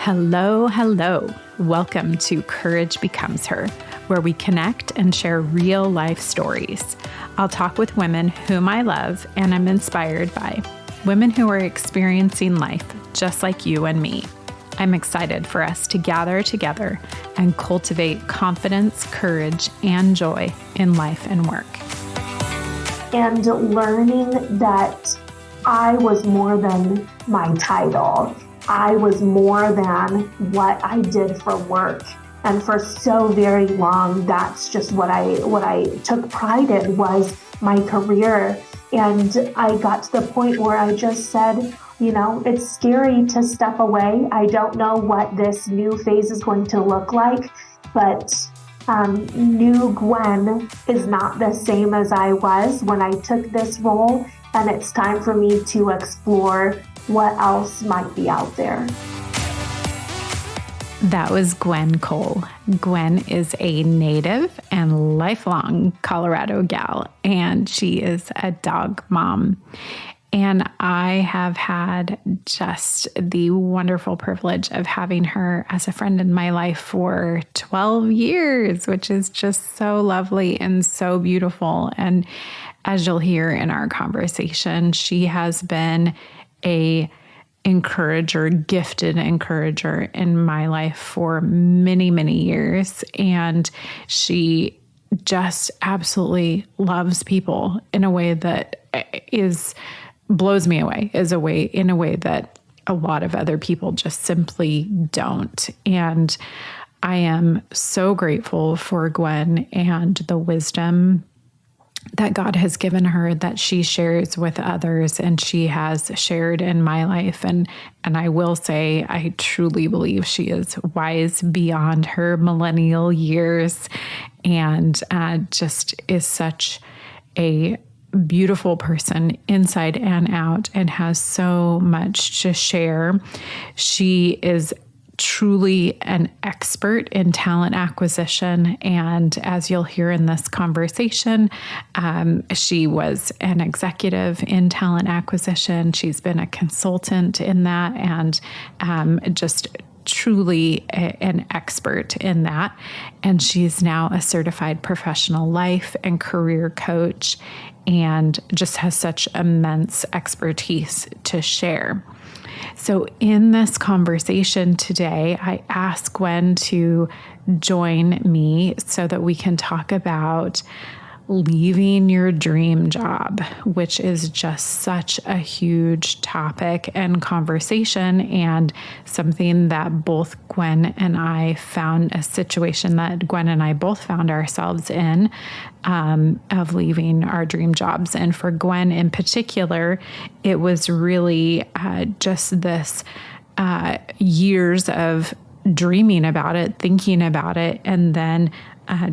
Hello, hello. Welcome to Courage Becomes Her, where we connect and share real life stories. I'll talk with women whom I love and I'm inspired by, women who are experiencing life just like you and me. I'm excited for us to gather together and cultivate confidence, courage, and joy in life and work. And learning that I was more than my title. I was more than what I did for work. And for so very long, that's just what I took pride in was my career. And I got to the point where I just said, it's scary to step away. I don't know what this new phase is going to look like, but new Gwen is not the same as I was when I took this role. And it's time for me to explore what else might be out there. That was Gwen Cole. Gwen is a native and lifelong Colorado gal, and she is a dog mom. And I have had just the wonderful privilege of having her as a friend in my life for 12 years, which is just so lovely and so beautiful. And as you'll hear in our conversation, she has been a gifted encourager in my life for many, many years. And she just absolutely loves people in a way that blows me away, in a way that a lot of other people just simply don't. And I am so grateful for Gwen and the wisdom that God has given her that she shares with others and she has shared in my life. And I will say, I truly believe she is wise beyond her millennial years and just is such a beautiful person inside and out and has so much to share. She is truly an expert in talent acquisition. And as you'll hear in this conversation, she was an executive in talent acquisition. She's been a consultant in that and just truly an expert in that. And she's now a certified professional life and career coach and just has such immense expertise to share. So in this conversation today, I asked Gwen to join me so that we can talk about leaving your dream job, which is just such a huge topic and conversation, and something that both Gwen and I found a situation that Gwen and I both found ourselves in, of leaving our dream jobs. And for Gwen in particular, it was really just this years of dreaming about it, thinking about it, and then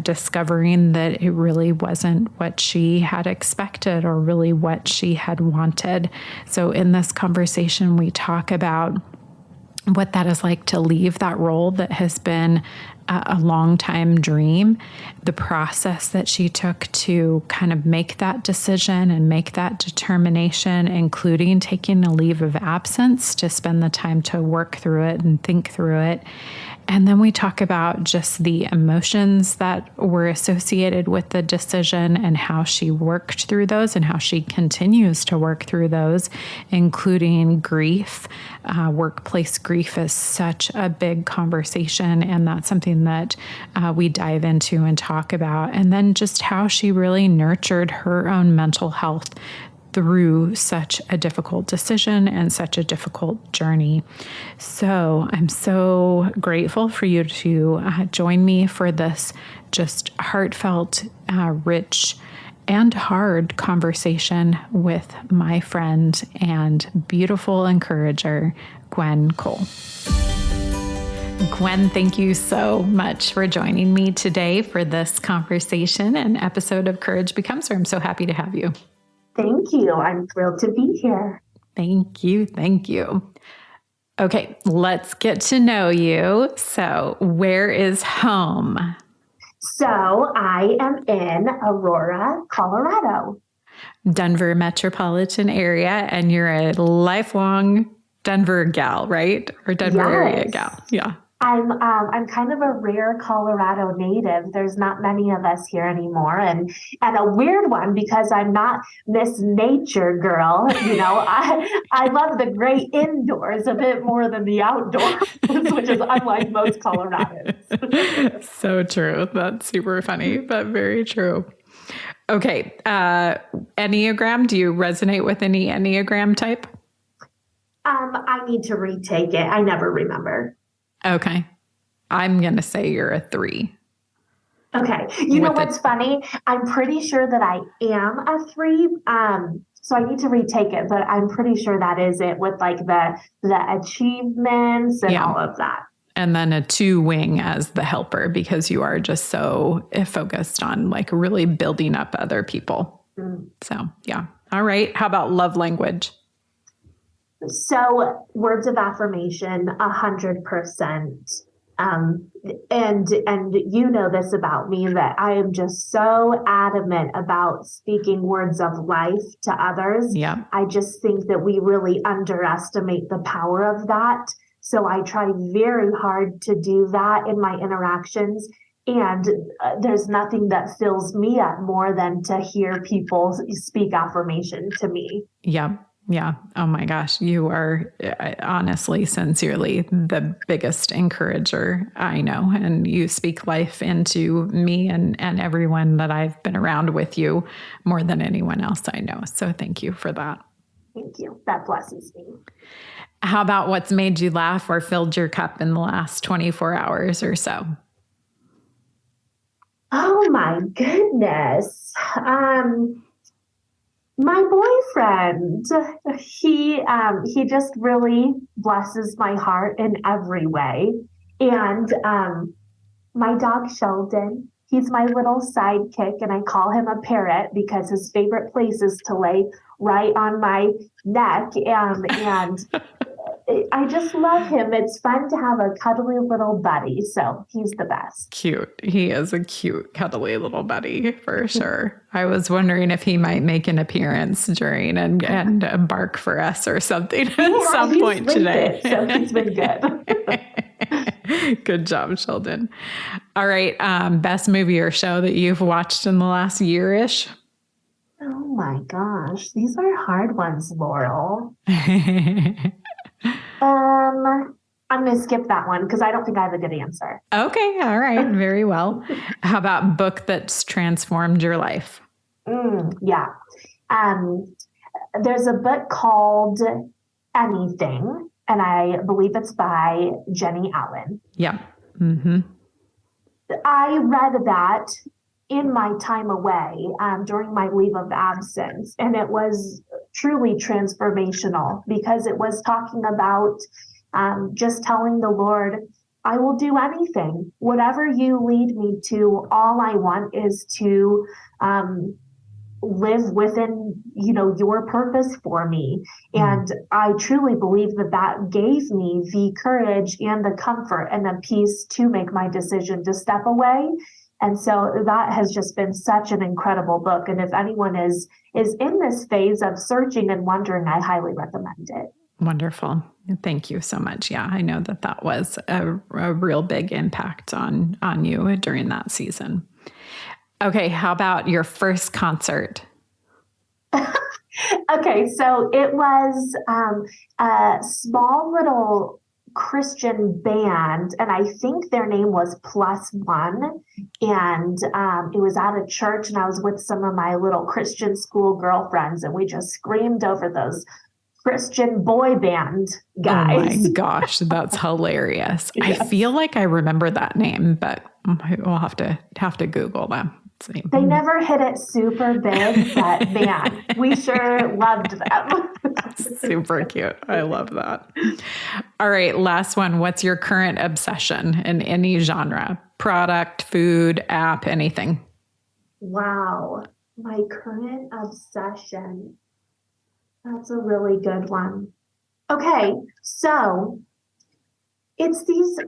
discovering that it really wasn't what she had expected or really what she had wanted. So in this conversation, we talk about what that is like to leave that role that has been a long time dream, the process that she took to kind of make that decision and make that determination, including taking a leave of absence to spend the time to work through it and think through it. And then we talk about just the emotions that were associated with the decision and how she worked through those and how she continues to work through those, including grief. Workplace grief is such a big conversation, and that's something that we dive into and talk about. And then just how she really nurtured her own mental health through such a difficult decision and such a difficult journey. So I'm so grateful for you to join me for this just heartfelt, rich, and hard conversation with my friend and beautiful encourager, Gwen Cole. Gwen, thank you so much for joining me today for this conversation and episode of Courage Becomes Her. I'm so happy to have you. Thank you. I'm thrilled to be here. Thank you. Thank you. Okay, let's get to know you. So, where is home? So, I am in Aurora, Colorado. Denver metropolitan area, and you're a lifelong Denver gal, right? Or Denver area gal. Yes. Yeah. I'm kind of a rare Colorado native. There's not many of us here anymore, and a weird one because I'm not Miss Nature girl. I love the great indoors a bit more than the outdoors, which is unlike most Coloradans. So true. That's super funny, but very true. Okay. Enneagram. Do you resonate with any Enneagram type? I need to retake it. I never remember. Okay. I'm going to say you're a 3. Okay. You know what's funny? I'm pretty sure that I am a 3. So I need to retake it, but I'm pretty sure that is it with like the achievements and all of that. And then a 2 wing as the helper because you are just so focused on like really building up other people. So, yeah. All right. How about love language? So words of affirmation, 100%. And you know this about me that I am just so adamant about speaking words of life to others. Yeah. I just think that we really underestimate the power of that. So I try very hard to do that in my interactions. And there's nothing that fills me up more than to hear people speak affirmation to me. Yeah. Yeah. Oh my gosh. You are honestly, sincerely the biggest encourager I know. And you speak life into me and everyone that I've been around with you more than anyone else I know. So thank you for that. Thank you. That blesses me. How about what's made you laugh or filled your cup in the last 24 hours or so? Oh my goodness. My boyfriend, he just really blesses my heart in every way. And my dog Sheldon, he's my little sidekick, and I call him a parrot because his favorite place is to lay right on my neck. And I just love him. It's fun to have a cuddly little buddy. So he's the best. Cute. He is a cute, cuddly little buddy for sure. I was wondering if he might make an appearance during and bark for us or something at some point today. So he's been good. Good job, Sheldon. All right. Best movie or show that you've watched in the last year-ish? Oh my gosh. These are hard ones, Laurel. I'm going to skip that one because I don't think I have a good answer. Okay. All right. Very well. How about book that's transformed your life? Yeah. There's a book called Anything, and I believe it's by Jenny Allen. Yeah. Mm-hmm. I read that in my time away during my leave of absence, and it was truly transformational because it was talking about just telling the Lord, I will do anything, whatever you lead me to. All I want is to live within, your purpose for me. And I truly believe that gave me the courage and the comfort and the peace to make my decision to step away. And so that has just been such an incredible book. And if anyone is in this phase of searching and wondering, I highly recommend it. Wonderful. Thank you so much. Yeah, I know that was a real big impact on you during that season. Okay, how about your first concert? Okay, so it was a small little Christian band, and I think their name was Plus One, and it was at a church, and I was with some of my little Christian school girlfriends, and we just screamed over those Christian boy band guys. Oh my gosh, that's hilarious. Yes. I feel like I remember that name, but we'll have to Google them. See. They never hit it super big, but man, we sure loved them. Super cute. I love that. All right, last one. What's your current obsession in any genre? Product, food, app, anything? Wow. My current obsession. That's a really good one. Okay, so it's these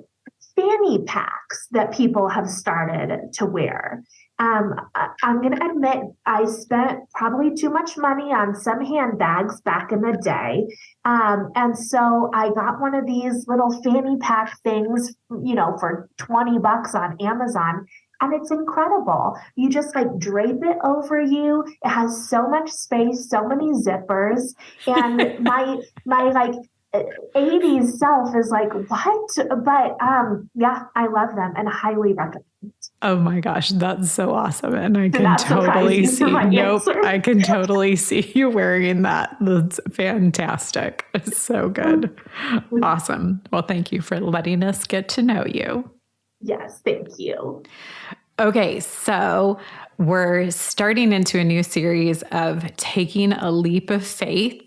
fanny packs that people have started to wear. I'm going to admit I spent probably too much money on some handbags back in the day. And so I got one of these little fanny pack things, for $20 on Amazon. And it's incredible. You just like drape it over you. It has so much space, so many zippers. And my like 80s self is like, what? But yeah, I love them and highly recommend. Oh my gosh, that's so awesome. And I can Not totally surprising see, for my answer. I can totally see you wearing that. That's fantastic. It's so good. Awesome. Well, thank you for letting us get to know you. Yes, thank you. Okay, so we're starting into a new series of taking a leap of faith.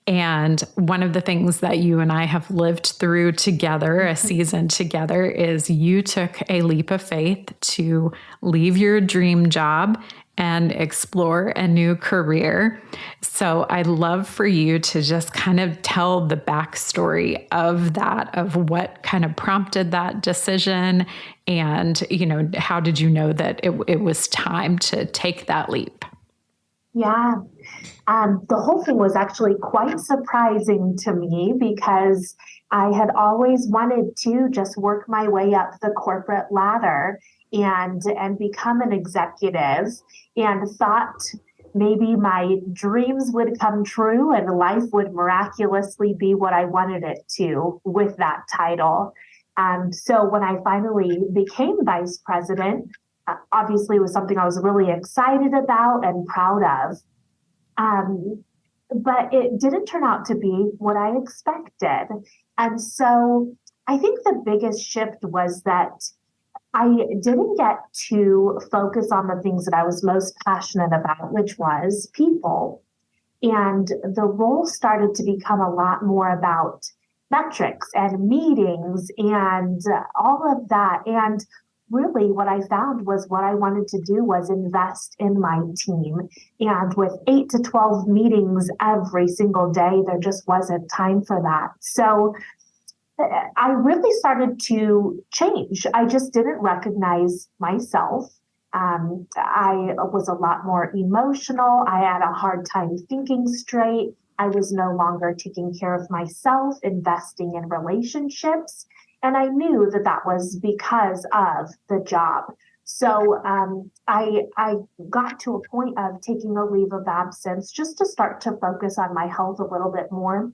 And one of the things that you and I have lived through together, a season together, is you took a leap of faith to leave your dream job and explore a new career. So I'd love for you to just kind of tell the backstory of that, of what kind of prompted that decision. And, how did you know that it was time to take that leap? Yeah. The whole thing was actually quite surprising to me because I had always wanted to just work my way up the corporate ladder and become an executive, and thought maybe my dreams would come true and life would miraculously be what I wanted it to with that title. So when I finally became vice president, obviously it was something I was really excited about and proud of. But it didn't turn out to be what I expected. And so I think the biggest shift was that I didn't get to focus on the things that I was most passionate about, which was people. And the role started to become a lot more about metrics and meetings and all of that. And really what I found was what I wanted to do was invest in my team. And with 8 to 12 meetings every single day, there just wasn't time for that. So I really started to change. I just didn't recognize myself. I was a lot more emotional. I had a hard time thinking straight. I was no longer taking care of myself, investing in relationships. And I knew that that was because of the job. So I got to a point of taking a leave of absence just to start to focus on my health a little bit more.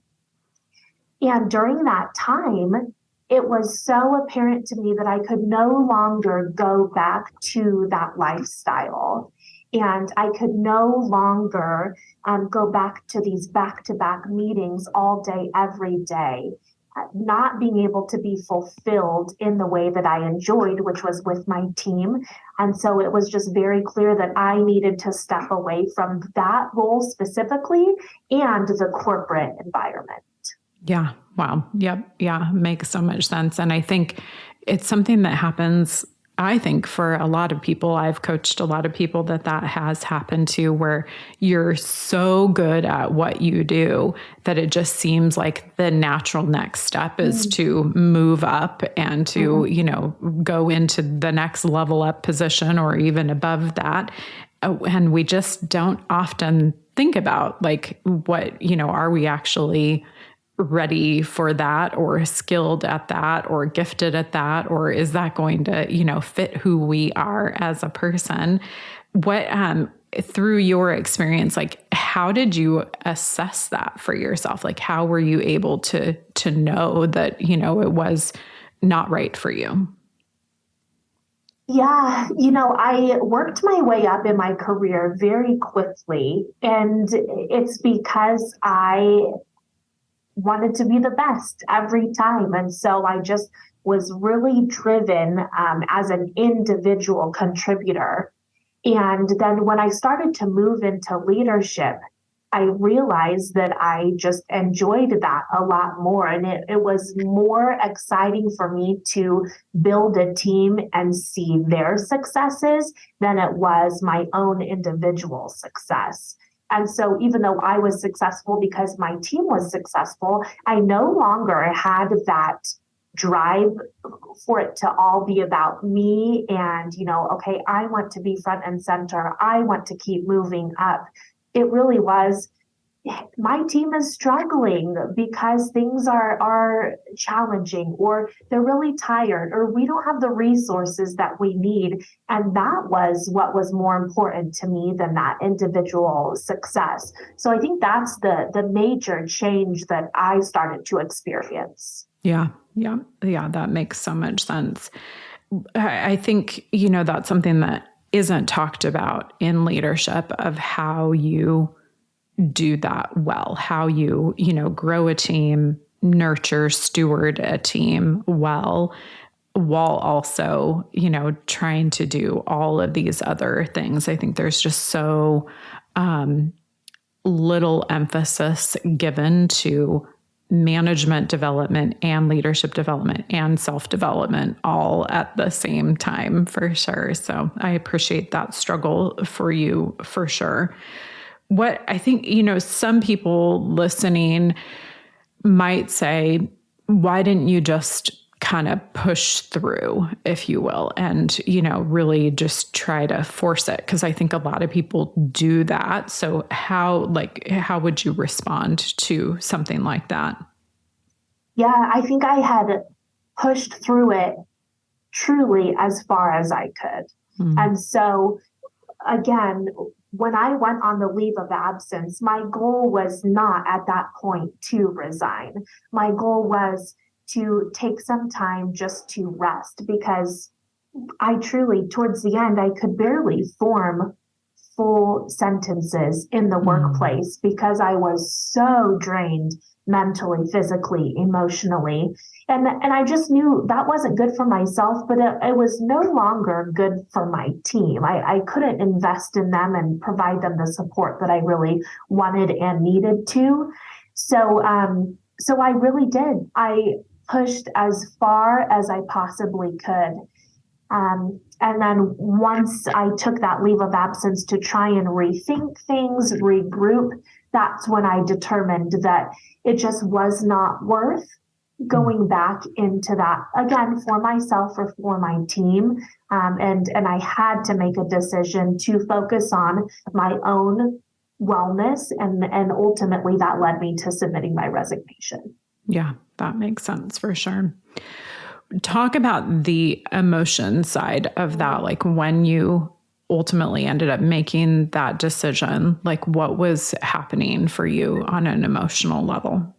And during that time, it was so apparent to me that I could no longer go back to that lifestyle. And I could no longer go back to these back-to-back meetings all day, every day, not being able to be fulfilled in the way that I enjoyed, which was with my team. And so it was just very clear that I needed to step away from that role specifically and the corporate environment. Yeah. Wow. Yep. Yeah. Makes so much sense. And I think it's something that happens, I think, for a lot of people. I've coached a lot of people that has happened to, where you're so good at what you do that it just seems like the natural next step is to move up and to, go into the next level up position or even above that. And we just don't often think about like, what, are we actually ready for that, or skilled at that, or gifted at that, or is that going to, fit who we are as a person? What, through your experience, like, how did you assess that for yourself? Like, how were you able to know that, it was not right for you? Yeah, I worked my way up in my career very quickly, and it's because I wanted to be the best every time. And so I just was really driven as an individual contributor. And then when I started to move into leadership, I realized that I just enjoyed that a lot more. And it was more exciting for me to build a team and see their successes than it was my own individual success. And so even though I was successful because my team was successful, I no longer had that drive for it to all be about me and, okay, I want to be front and center. I want to keep moving up. It really was, my team is struggling because things are challenging, or they're really tired, or we don't have the resources that we need. And that was what was more important to me than that individual success. So I think that's the major change that I started to experience. Yeah. That makes so much sense. I think, that's something that isn't talked about in leadership, of how you do that well, how you, grow a team, nurture, steward a team well, while also, trying to do all of these other things. I think there's just so little emphasis given to management development and leadership development and self-development all at the same time, for sure. So I appreciate that struggle for you, for sure. What I think, some people listening might say, why didn't you just kind of push through, if you will, and, really just try to force it? Because I think a lot of people do that. So how would you respond to something like that? Yeah, I think I had pushed through it truly as far as I could. Mm-hmm. And so, again, when I went on the leave of absence, my goal was not at that point to resign. My goal was to take some time just to rest, because I truly, towards the end, I could barely form full sentences in the workplace because I was so drained mentally, physically, emotionally. And I just knew that wasn't good for myself, but it was no longer good for my team. I couldn't invest in them and provide them the support that I really wanted and needed to. So I really did. I pushed as far as I possibly could. And then once I took that leave of absence to try and rethink things, regroup, that's when I determined that it just was not worth going back into that again for myself or for my team. And I had to make a decision to focus on my own wellness. And ultimately that led me to submitting my resignation. Yeah, that makes sense for sure. Talk about the emotion side of that, like when you ultimately ended up making that decision, like what was happening for you on an emotional level?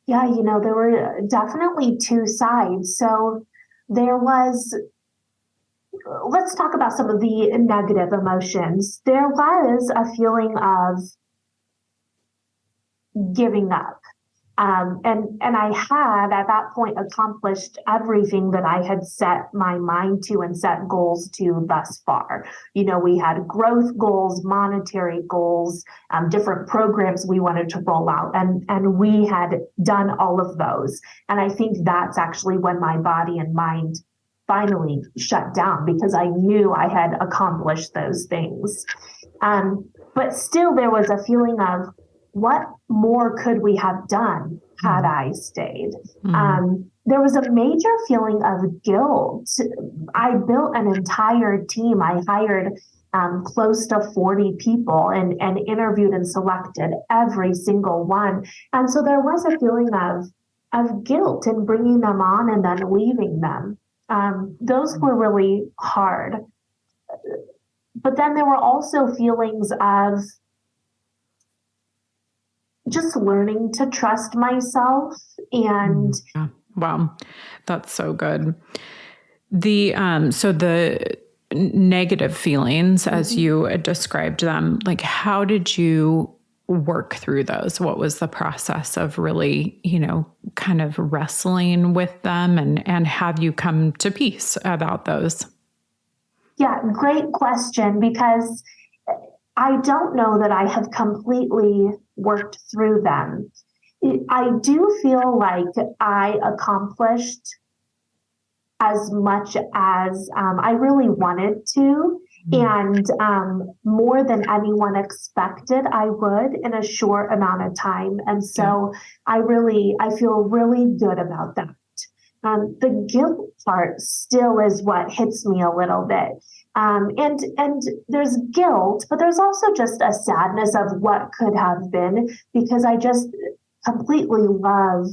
Yeah, there were definitely two sides. So there was, let's talk about some of the negative emotions. There was a feeling of giving up. And I had at that point accomplished everything that I had set my mind to and set goals to thus far. We had growth goals, monetary goals, different programs we wanted to roll out, and we had done all of those. And I think that's actually when my body and mind finally shut down, because I knew I had accomplished those things. But still there was a feeling of, what more could we have done had I stayed? There was a major feeling of guilt. I built an entire team. I hired close to 40 people and interviewed and selected every single one. And so there was a feeling of guilt in bringing them on and then leaving them. Those were really hard. But then there were also feelings of just learning to trust myself. And wow, that's so good. So the negative feelings, as you described them, like how did you work through those? What was the process of really, kind of wrestling with them, and have you come to peace about those? Yeah, great question, because I don't know that I have completely worked through them. I do feel like I accomplished as much as I really wanted to, and more than anyone expected I would in a short amount of time. And so I feel really good about that. The guilt part still is what hits me a little bit. And there's guilt, but there's also just a sadness of what could have been, because I just completely love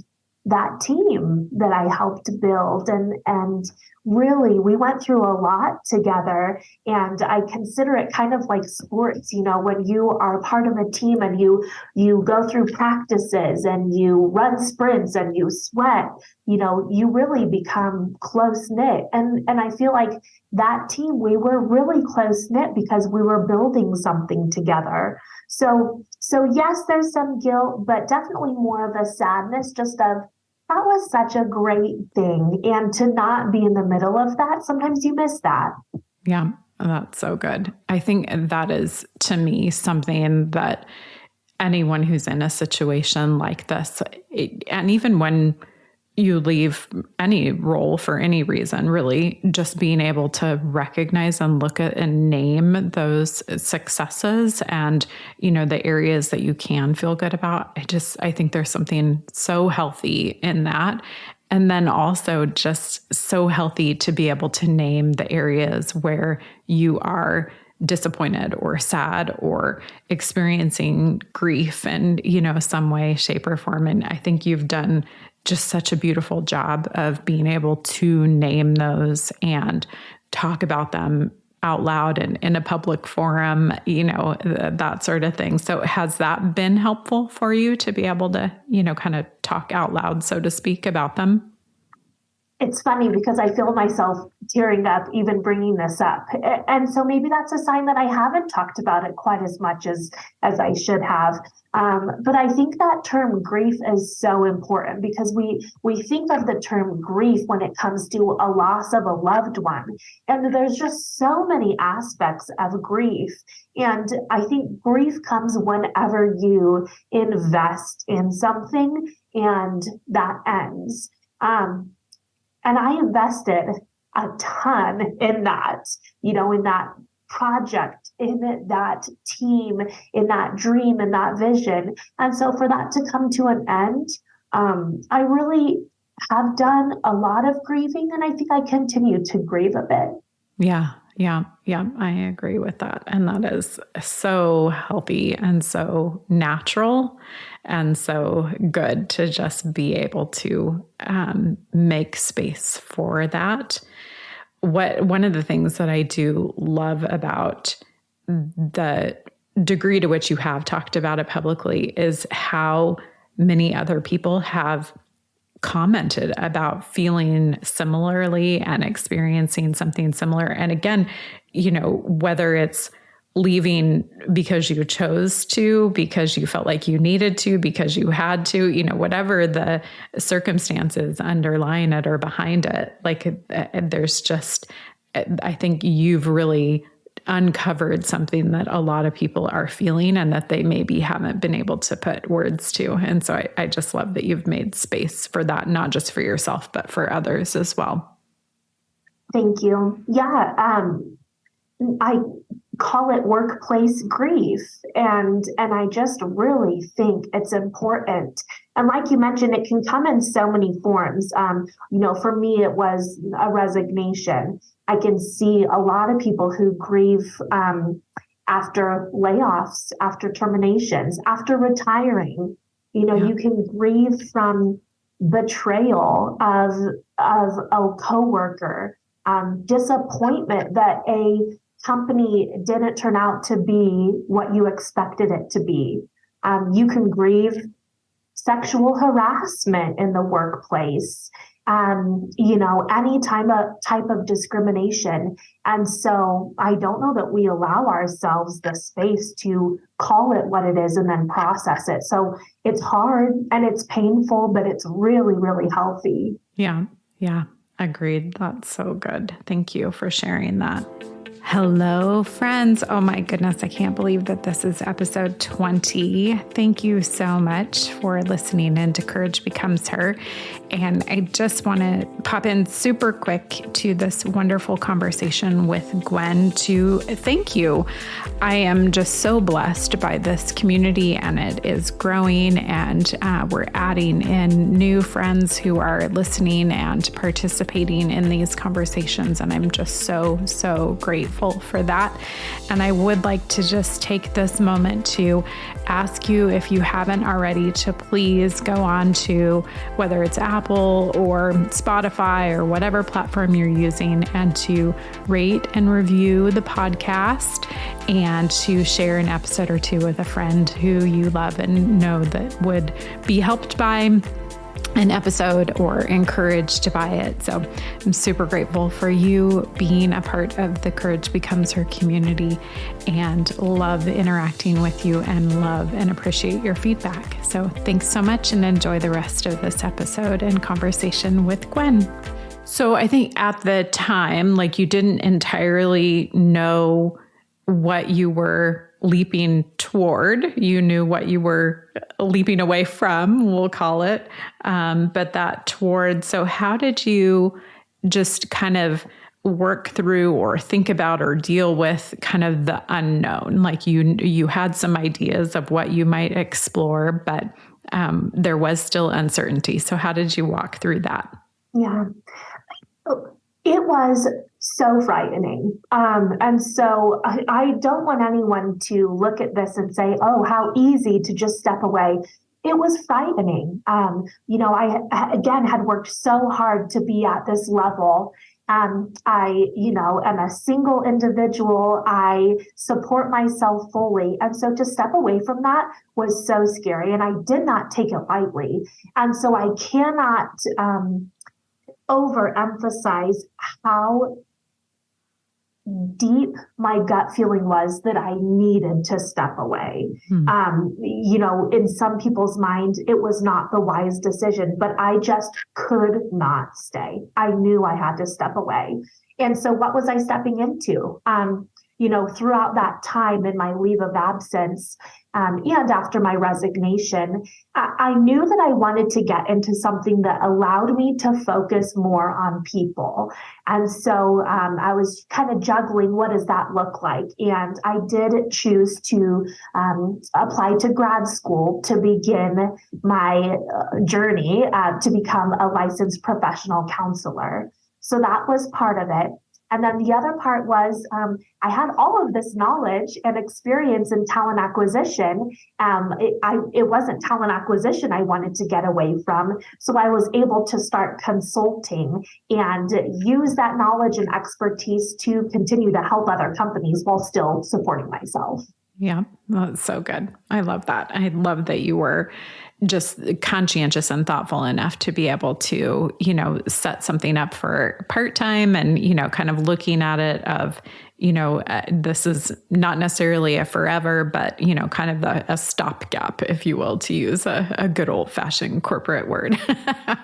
that team that I helped build. And really, we went through a lot together. And I consider it kind of like sports, when you are part of a team and you go through practices and you run sprints and you sweat, you really become close knit. And I feel like that team, we were really close knit because we were building something together. So yes, there's some guilt, but definitely more of a sadness, just of that was such a great thing. And to not be in the middle of that, sometimes you miss that. Yeah, that's so good. I think that is, to me, something that anyone who's in a situation like this, and even when you leave any role for any reason, really, just being able to recognize and look at and name those successes and, the areas that you can feel good about. I think there's something so healthy in that. And then also just so healthy to be able to name the areas where you are disappointed or sad or experiencing grief in, some way, shape, or form. And I think you've done just such a beautiful job of being able to name those and talk about them out loud and in a public forum, that sort of thing. So has that been helpful for you to be able to, kind of talk out loud, so to speak, about them? It's funny because I feel myself tearing up even bringing this up. And so maybe that's a sign that I haven't talked about it quite as much as I should have. But I think that term grief is so important because we think of the term grief when it comes to a loss of a loved one. And there's just so many aspects of grief. And I think grief comes whenever you invest in something and that ends. And I invested a ton in that, in that project, in that team, in that dream, in that vision. And so for that to come to an end, I really have done a lot of grieving, and I think I continue to grieve a bit. Yeah. I agree with that. And that is so healthy and so natural and so good to just be able to make space for that. One of the things that I do love about the degree to which you have talked about it publicly is how many other people have commented about feeling similarly and experiencing something similar. And again, whether it's leaving because you chose to, because you felt like you needed to, because you had to, whatever the circumstances underlying it or behind it, there's just, I think you've really uncovered something that a lot of people are feeling and that they maybe haven't been able to put words to. And so I just love that you've made space for that, not just for yourself, but for others as well. Thank you. Yeah. I call it workplace grief. And I just really think it's important. And like you mentioned, it can come in so many forms. For me, it was a resignation. I can see a lot of people who grieve after layoffs, after terminations, after retiring. You can grieve from betrayal of a coworker, disappointment that a company didn't turn out to be what you expected it to be. You can grieve sexual harassment in the workplace, any type of discrimination. And so I don't know that we allow ourselves the space to call it what it is and then process it. So it's hard and it's painful, but it's really, really healthy. Yeah. Agreed. That's so good. Thank you for sharing that. Hello, friends. Oh my goodness, I can't believe that this is episode 20. Thank you so much for listening in to Courage Becomes Her. And I just want to pop in super quick to this wonderful conversation with Gwen to thank you. I am just so blessed by this community, and it is growing, and we're adding in new friends who are listening and participating in these conversations. And I'm just so grateful for that. And I would like to just take this moment to ask you, if you haven't already, to please go on to whether it's Apple or Spotify or whatever platform you're using, and to rate and review the podcast, and to share an episode or two with a friend who you love and know that would be helped by an episode or encouraged by it. So I'm super grateful for you being a part of the Courage Becomes Her community, and love interacting with you and love and appreciate your feedback. So thanks so much, and enjoy the rest of this episode and conversation with Gwen. So I think at the time, like, you didn't entirely know what you were leaping toward. You knew what you were leaping away from, we'll call it, but that toward. So how did you just kind of work through or think about or deal with kind of the unknown? Like, you had some ideas of what you might explore, but there was still uncertainty. So how did you walk through that? Yeah, it was so frightening. And so I don't want anyone to look at this and say, oh, how easy to just step away. It was frightening. I, again, had worked so hard to be at this level. I, am a single individual. I support myself fully. And so to step away from that was so scary. And I did not take it lightly. And so I cannot overemphasize how deep my gut feeling was that I needed to step away. In some people's mind, it was not the wise decision, but I just could not stay. I knew I had to step away. And so what was I stepping into? Throughout that time in my leave of absence, and after my resignation, I knew that I wanted to get into something that allowed me to focus more on people. And so I was kind of juggling, what does that look like? And I did choose to apply to grad school to begin my journey to become a licensed professional counselor. So that was part of it. And then the other part was I had all of this knowledge and experience in talent acquisition. It wasn't talent acquisition I wanted to get away from. So I was able to start consulting and use that knowledge and expertise to continue to help other companies while still supporting myself. Yeah, that's so good. I love that. I love that you were just conscientious and thoughtful enough to be able to, set something up for part-time, and, kind of looking at it of, this is not necessarily a forever, but, kind of a stopgap, if you will, to use a good old fashioned corporate word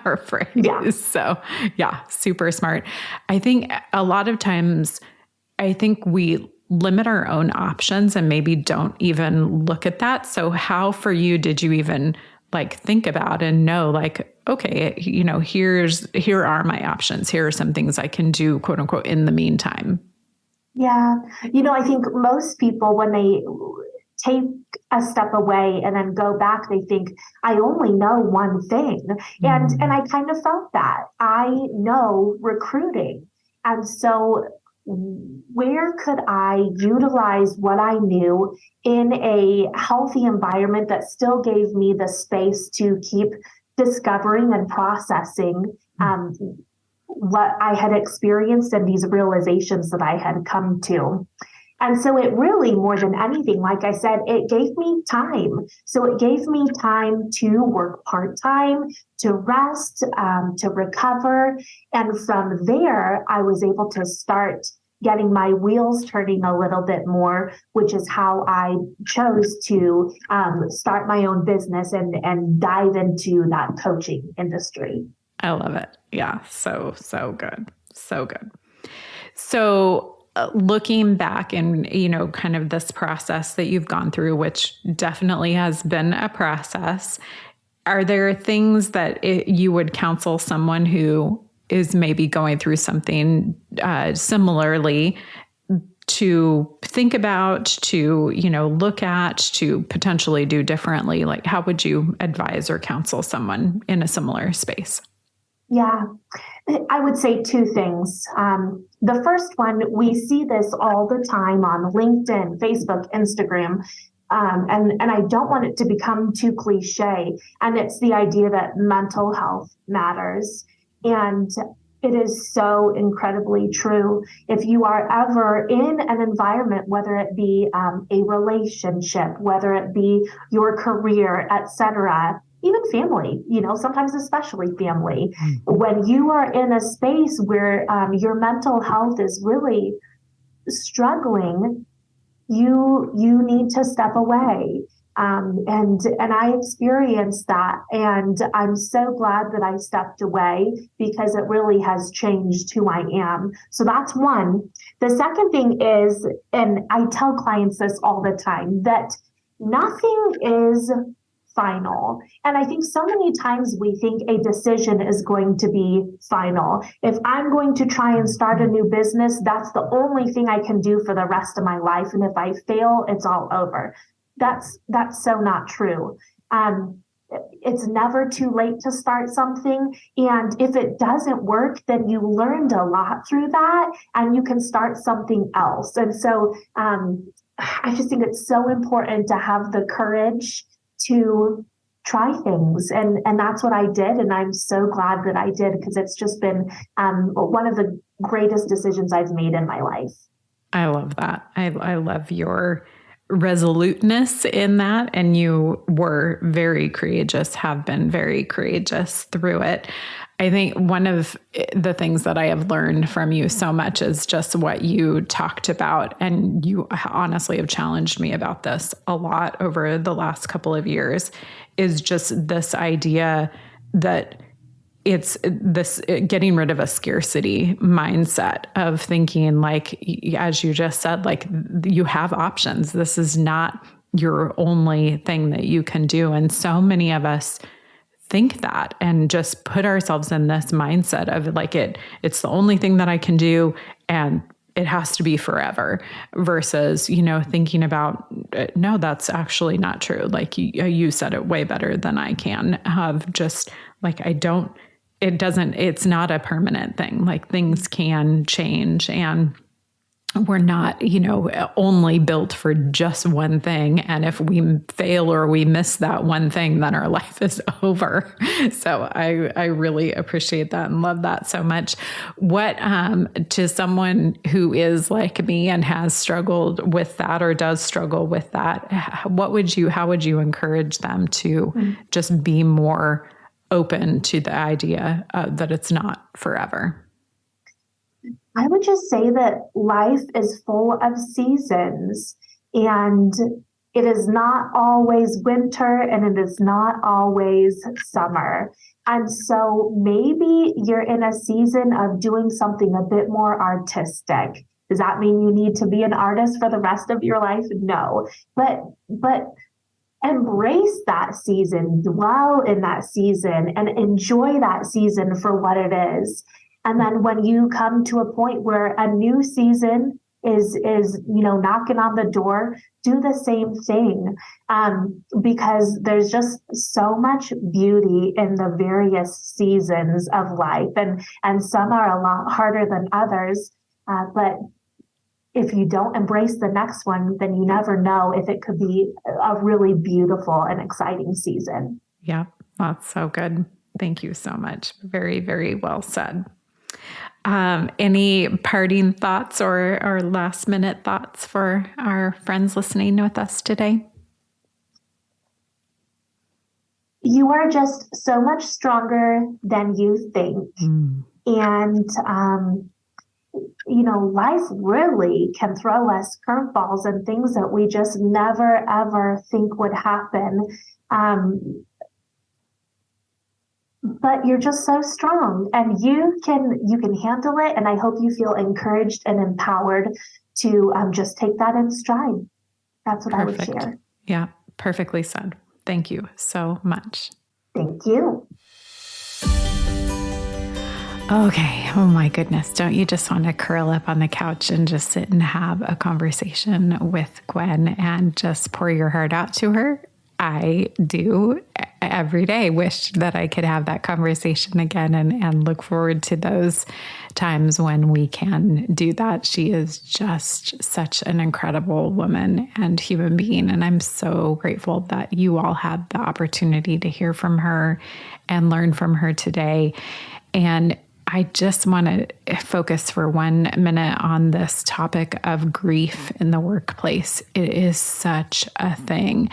or phrase. Yeah. So yeah, super smart. I think a lot of times, we limit our own options and maybe don't even look at that. So how for you did you even think about and know, okay, here are my options. Here are some things I can do, quote unquote, in the meantime. Yeah. I think most people, when they take a step away and then go back, they think, I only know one thing. And I kind of felt that. I know recruiting. And so where could I utilize what I knew in a healthy environment that still gave me the space to keep discovering and processing what I had experienced and these realizations that I had come to. And so it really, more than anything, like I said, it gave me time. So it gave me time to work part-time, to rest, to recover. And from there, I was able to start getting my wheels turning a little bit more, which is how I chose to start my own business and dive into that coaching industry. I love it. Yeah. So good. So good. So looking back and, kind of this process that you've gone through, which definitely has been a process, are there things that you would counsel someone who is maybe going through something similarly to think about, to, look at, to potentially do differently? Like, how would you advise or counsel someone in a similar space? Yeah, I would say two things. The first one, we see this all the time on LinkedIn, Facebook, Instagram. And I don't want it to become too cliche. And it's the idea that mental health matters. And it is so incredibly true. If you are ever in an environment, whether it be a relationship, whether it be your career, etc., even family, sometimes especially family, when you are in a space where your mental health is really struggling, you need to step away. And I experienced that, and I'm so glad that I stepped away because it really has changed who I am. So that's one. The second thing is, and I tell clients this all the time, that nothing is final. And I think so many times we think a decision is going to be final. If I'm going to try and start a new business, that's the only thing I can do for the rest of my life. And if I fail, it's all over. That's so not true. It's never too late to start something. And if it doesn't work, then you learned a lot through that and you can start something else. And so I just think it's so important to have the courage to try things. And that's what I did. And I'm so glad that I did, because it's just been one of the greatest decisions I've made in my life. I love that. I love your resoluteness in that. And you were very courageous, have been very courageous through it. I think one of the things that I have learned from you so much is just what you talked about. And you honestly have challenged me about this a lot over the last couple of years, is just this idea that it's this getting rid of a scarcity mindset of thinking, like, as you just said, like, you have options. This is not your only thing that you can do. And so many of us think that and just put ourselves in this mindset of like, it's the only thing that I can do and it has to be forever, versus, thinking about, no, that's actually not true. Like you said it way better than I can, have just like, it's not a permanent thing. Like, things can change, and we're not, only built for just one thing. And if we fail or we miss that one thing, then our life is over. So I really appreciate that and love that so much. What, to someone who is like me and has struggled with that or does struggle with that, how would you encourage them to just be more open to the idea that it's not forever? I would just say that life is full of seasons, and it is not always winter and it is not always summer. And so maybe you're in a season of doing something a bit more artistic. Does that mean you need to be an artist for the rest of your life? No, but embrace that season, dwell in that season, and enjoy that season for what it is. And then when you come to a point where a new season is knocking on the door, do the same thing, because there's just so much beauty in the various seasons of life, and some are a lot harder than others. But if you don't embrace the next one, then you never know if it could be a really beautiful and exciting season. Yeah, that's so good. Thank you so much. Very, very well said. Any parting thoughts or last minute thoughts for our friends listening with us today? You are just so much stronger than you think. And, life really can throw us curveballs and things that we just never, ever think would happen. but you're just so strong and you can handle it. And I hope you feel encouraged and empowered to just take that in stride. That's what I would Perfect. share. Yeah, perfectly said. Thank you so much. Thank you. Okay. Oh my goodness. Don't you just want to curl up on the couch and just sit and have a conversation with Gwen and just pour your heart out to her? I do every day wish that I could have that conversation again and look forward to those times when we can do that. She is just such an incredible woman and human being. And I'm so grateful that you all had the opportunity to hear from her and learn from her today. And I just want to focus for 1 minute on this topic of grief in the workplace. It is such a thing.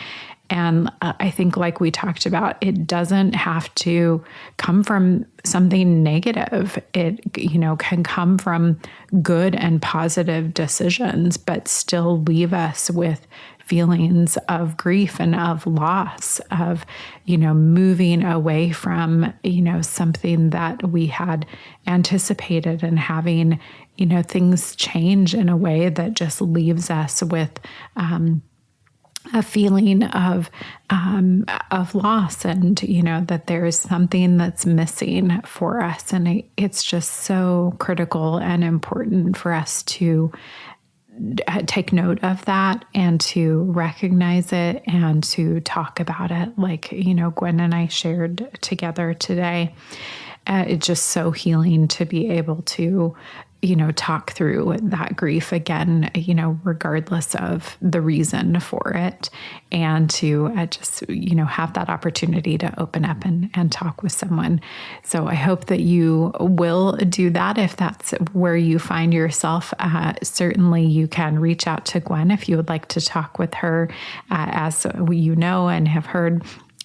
And I think, like we talked about, it doesn't have to come from something negative. It, can come from good and positive decisions, but still leave us with feelings of grief and of loss, of, moving away from, something that we had anticipated and having, things change in a way that just leaves us with, a feeling of loss and, that there is something that's missing for us. And it's just so critical and important for us to take note of that and to recognize it and to talk about it. Like, Gwen and I shared together today. It's just so healing to be able to, talk through that grief again, regardless of the reason for it, and to just, have that opportunity to open up and talk with someone. So I hope that you will do that if that's where you find yourself. Certainly you can reach out to Gwen if you would like to talk with her. As you know and have heard,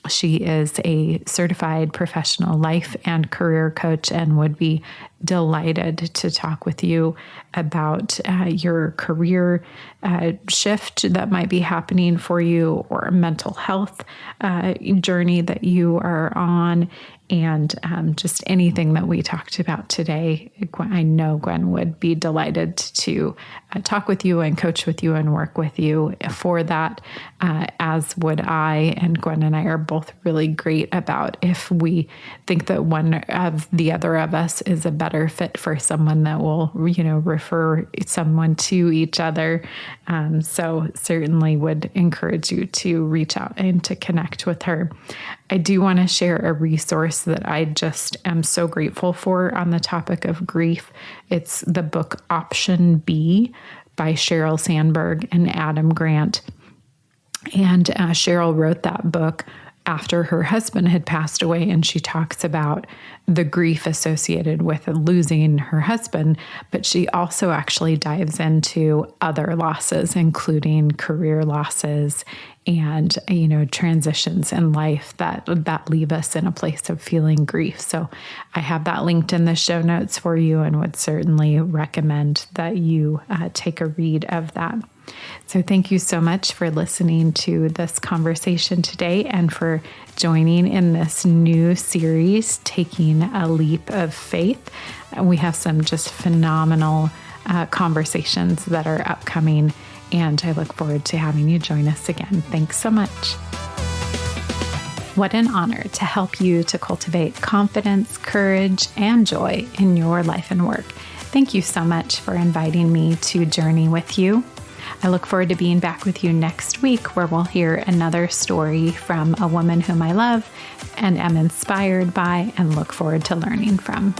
she is a certified professional life and career coach and would be delighted to talk with you about your career shift that might be happening for you, or a mental health journey that you are on, and just anything that we talked about today. I know Gwen would be delighted to talk with you and coach with you and work with you for that, as would I. And Gwen and I are both really great about if we think that one of the other of us is a better fit for someone, that will, refer someone to each other. So certainly would encourage you to reach out and to connect with her. I do want to share a resource that I just am so grateful for on the topic of grief. It's the book Option B by Sheryl Sandberg and Adam Grant. And Sheryl wrote that book after her husband had passed away, and she talks about the grief associated with losing her husband, but she also actually dives into other losses, including career losses and, transitions in life that leave us in a place of feeling grief. So I have that linked in the show notes for you and would certainly recommend that you take a read of that. So thank you so much for listening to this conversation today and for joining in this new series, Taking a Leap of Faith. We have some just phenomenal conversations that are upcoming, and I look forward to having you join us again. Thanks so much. What an honor to help you to cultivate confidence, courage, and joy in your life and work. Thank you so much for inviting me to journey with you. I look forward to being back with you next week, where we'll hear another story from a woman whom I love and am inspired by and look forward to learning from.